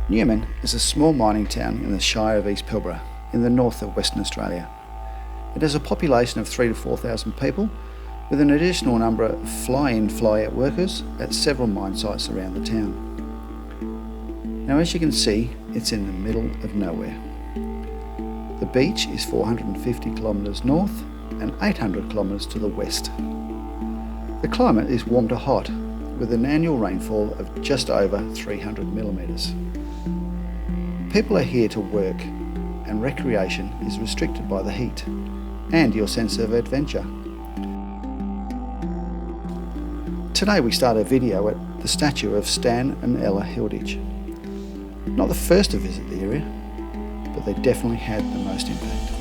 Newman is a small mining town in the Shire of East Pilbara in the north of Western Australia. It has a population of 3,000 to 4,000 people, with an additional number of fly-in fly-out workers at several mine sites around the town. Now, as you can see, it's in the middle of nowhere. The beach is 450 kilometres north and 800 kilometres to the west. The climate is warm to hot, with an annual rainfall of just over 300 millimetres. People are here to work, and recreation is restricted by the heat and your sense of adventure. Today we start a video at the statue of Stan and Ella Hilditch. Not the first to visit the area, but they definitely had the most impact.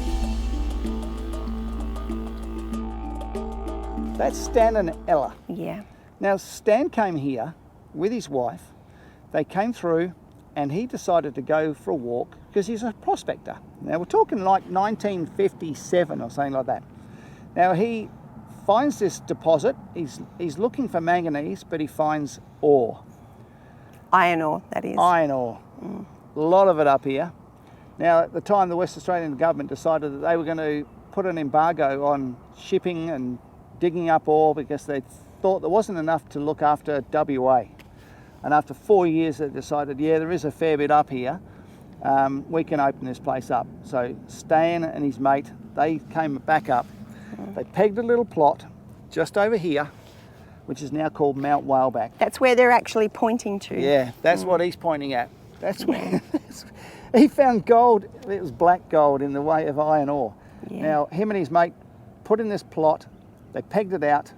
That's Stan and Ella. Yeah. Now Stan came here with his wife. They came through and he decided to go for a walk because he's a prospector. Now we're talking like 1957 or something like that. Now he finds this deposit. He's looking for manganese, but he finds ore. Iron ore, that is. Iron ore. A lot of it up here. Now at the time the West Australian government decided that they were going to put an embargo on shipping and digging up ore because they thought there wasn't enough to look after WA. And after 4 years they decided, yeah, there is a fair bit up here. We can open this place up. So Stan and his mate, they came back up. They pegged a little plot just over here, which is now called Mount Whaleback. That's where they're actually pointing to. Yeah, that's what he's pointing at. That's where he found gold. It was black gold in the way of iron ore. Yeah. Now, him and his mate put in this plot. They pegged it out.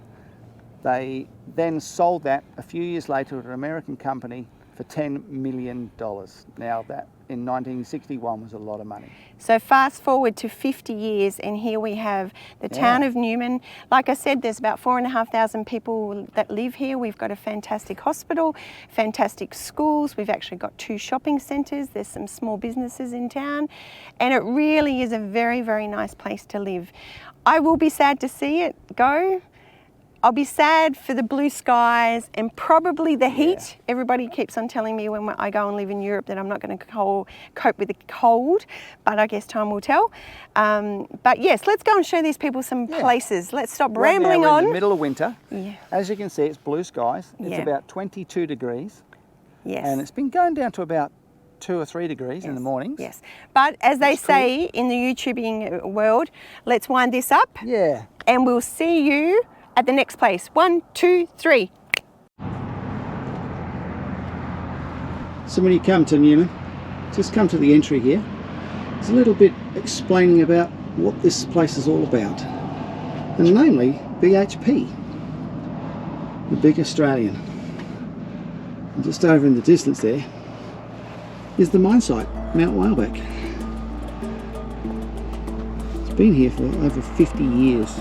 They then sold that a few years later to an American company for $10 million. Now, that in 1961 was a lot of money. So fast forward to 50 years and here we have the town of Newman. Like I said, there's about 4,500 people that live here. We've got a fantastic hospital, fantastic schools. We've actually got 2 shopping centres. There's some small businesses in town. And it really is a very, very nice place to live. I will be sad to see it go. I'll be sad for the blue skies and probably the heat. Yeah. Everybody keeps on telling me when I go and live in Europe that I'm not going to cope with the cold, but I guess time will tell. But yes, let's go and show these people some places. Let's stop rambling now we're on. in the middle of winter. Yeah. As you can see, it's blue skies. It's about 22 degrees. Yes. And it's been going down to about 2 or 3 degrees in the mornings. Yes. But as they say in the YouTubing world, let's wind this up. Yeah. And we'll see you at the next place. 1, 2, 3. So when you come to Newman, just come to the entry here. There's a little bit explaining about what this place is all about. And namely, BHP, the big Australian. And just over in the distance there is the mine site, Mount Whaleback. It's been here for over 50 years.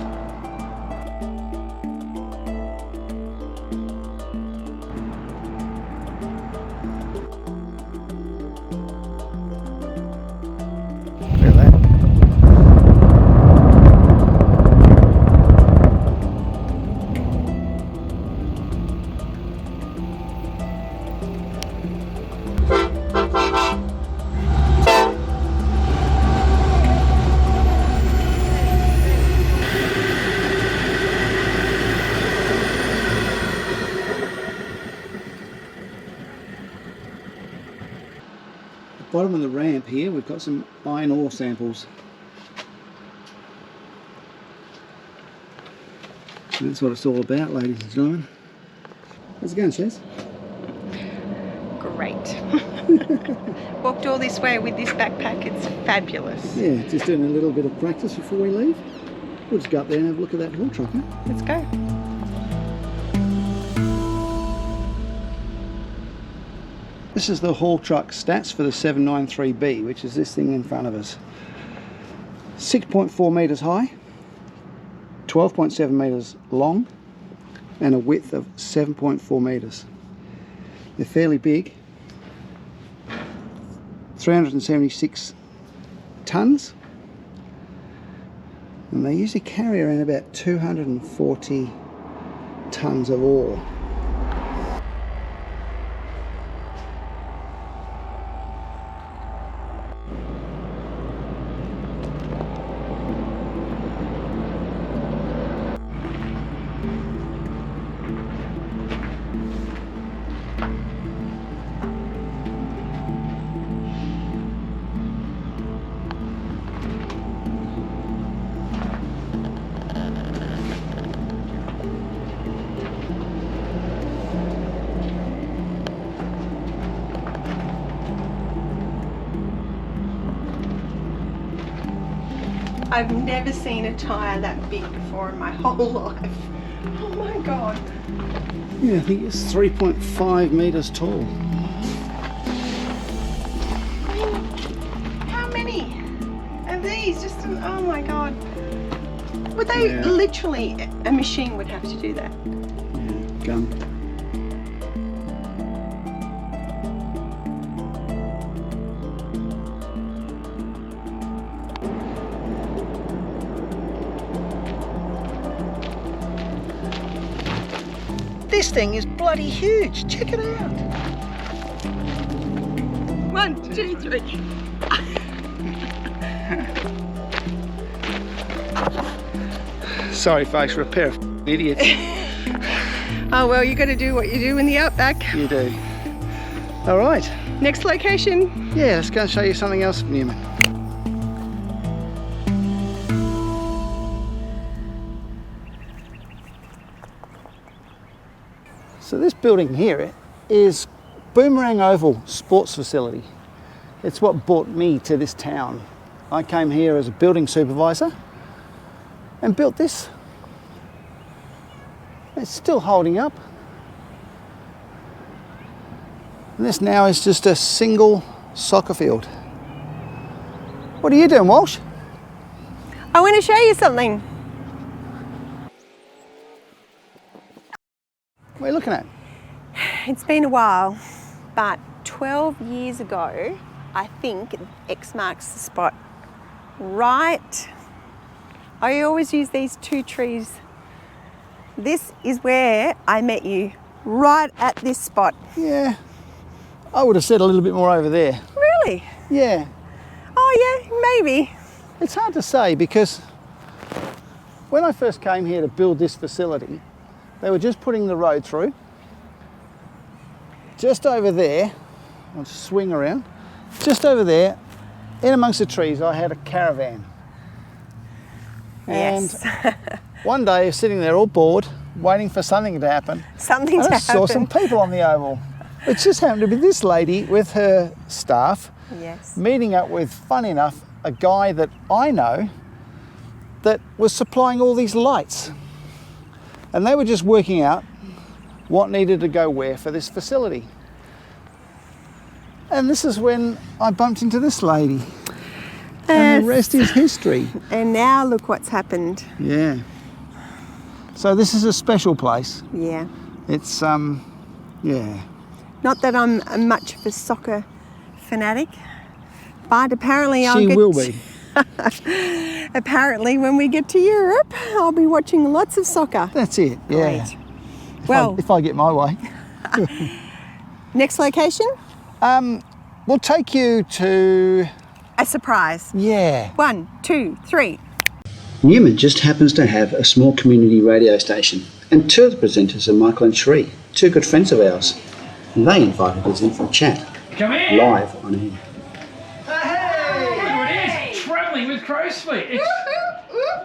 Bottom of the ramp here, we've got some iron ore samples. And that's what it's all about, ladies and gentlemen. How's it going, Shaz? Great. Walked all this way with this backpack, it's fabulous. Yeah, just doing a little bit of practice before we leave. We'll just go up there and have a look at that haul truck, huh? Let's go. This is the haul truck stats for the 793B, which is this thing in front of us. 6.4 metres high, 12.7 metres long, and a width of 7.4 metres. They're fairly big. 376 tonnes, and they usually carry around about 240 tonnes of ore. I've never seen a tyre that big before in my whole life. Oh my God. Yeah, I think it's 3.5 metres tall. How many of these? Just, oh my God. Would they literally, a machine would have to do that? Yeah, gun. This thing is bloody huge. Check it out. 1, 2, 3. Sorry folks, we're a pair of idiots. Oh well, you got to do what you do in the outback. You do. All right. Next location. Yeah, let's go and show you something else from Newman. So this building here is Boomerang Oval Sports Facility. It's what brought me to this town. I came here as a building supervisor and built this. It's still holding up. And this now is just a single soccer field. What are you doing, Walsh? I want to show you something. What are you looking at? It's been a while, but 12 years ago, I think X marks the spot. Right. I always use these two trees. This is where I met you, right at this spot. Yeah, I would have said a little bit more over there. Really? Yeah. Oh yeah, maybe. It's hard to say because when I first came here to build this facility, they were just putting the road through. Just over there, I'll just swing around, just over there, in amongst the trees, I had a caravan. And Yes. one day I was sitting there all bored, waiting for something to happen. Something and to I saw some happen. people on the oval. It just happened to be this lady with her staff, Yes. meeting up with, fun enough, a guy that I know that was supplying all these lights. And they were just working out what needed to go where for this facility. And this is when I bumped into this lady. And the rest is history. And now look what's happened. Yeah. So this is a special place. Yeah. It's, yeah. Not that I'm much of a soccer fanatic, but apparently I'll She get... will be. Apparently when we get to Europe, I'll be watching lots of soccer. That's it, yeah. Great. Well, If I get my way. next location, We'll take you to, a surprise. yeah. 1, 2, 3. Newman just happens to have a small community radio station, and two of the presenters are Michael and Sheree, two good friends of ours. And they invited us in for a chat, Come in. live on air. Look who it is, travelling with crow's feet. It's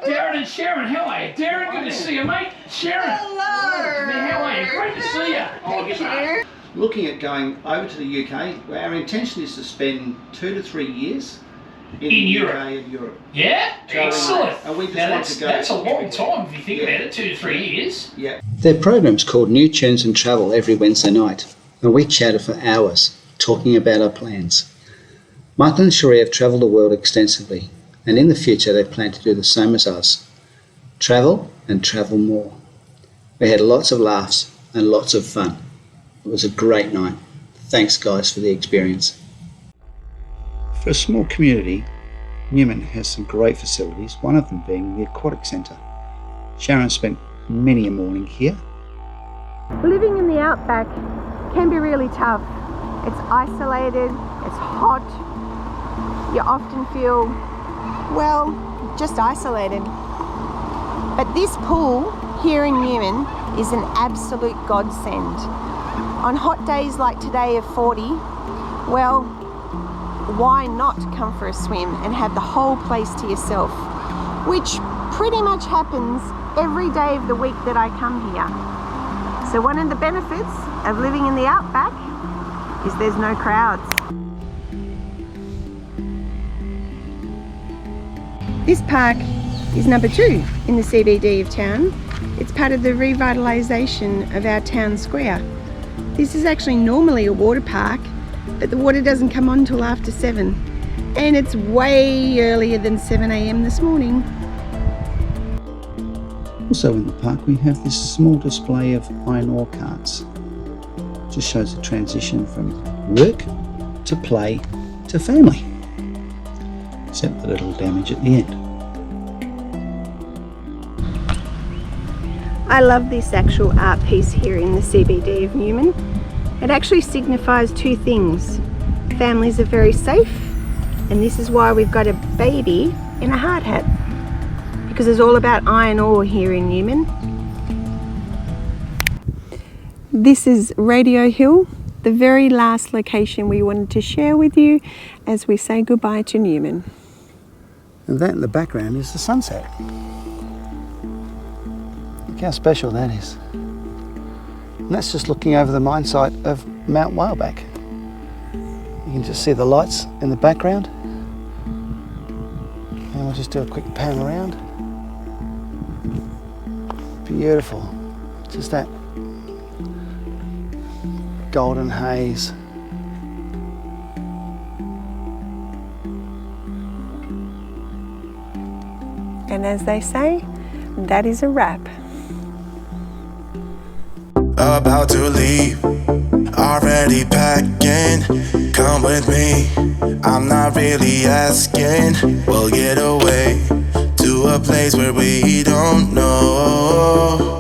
Darren and Sharon. How are you? Darren, good to see you, mate. Sharon. Hello. How are you? Great to see you. Thank you. Looking at going over to the UK, where our intention is to spend 2 to 3 years in Europe. UK and Europe. Yeah? Excellent. And we just Now want to go that's a long time if you think Yeah. about it, 2 to 3 years. Yeah. Their program's called New Tunes and Travel every Wednesday night, and we chatted for hours, talking about our plans. Michael and Sheree have travelled the world extensively, and in the future they plan to do the same as us. Travel and travel more. We had lots of laughs and lots of fun. It was a great night. Thanks guys for the experience. For a small community, Newman has some great facilities, one of them being the Aquatic Centre. Sharon spent many a morning here. Living in the outback can be really tough. It's isolated, it's hot. You often feel, well, just isolated. But this pool here in Newman is an absolute godsend. On hot days like today of 40, well, why not come for a swim and have the whole place to yourself? Which pretty much happens every day of the week that I come here. So one of the benefits of living in the outback is there's no crowds. This park is number 2 in the CBD of town. It's part of the revitalisation of our town square. This is actually normally a water park, but the water doesn't come on till after 7. And it's way earlier than 7 a.m. this morning. Also in the park we have this small display of iron ore carts. Just shows the transition from work to play to family. Except the little damage at the end. I love this actual art piece here in the CBD of Newman. It actually signifies 2 things. Families are very safe, and this is why we've got a baby in a hard hat, because it's all about iron ore here in Newman. This is Radio Hill, the very last location we wanted to share with you as we say goodbye to Newman. And that in the background is the sunset. Look how special that is. And that's just looking over the mine site of Mount Whaleback. You can just see the lights in the background. And we'll just do a quick pan around. Beautiful. Just that golden haze. And as they say, that is a wrap. About to leave, already packing. Come with me, I'm not really asking. We'll get away to a place where we don't know.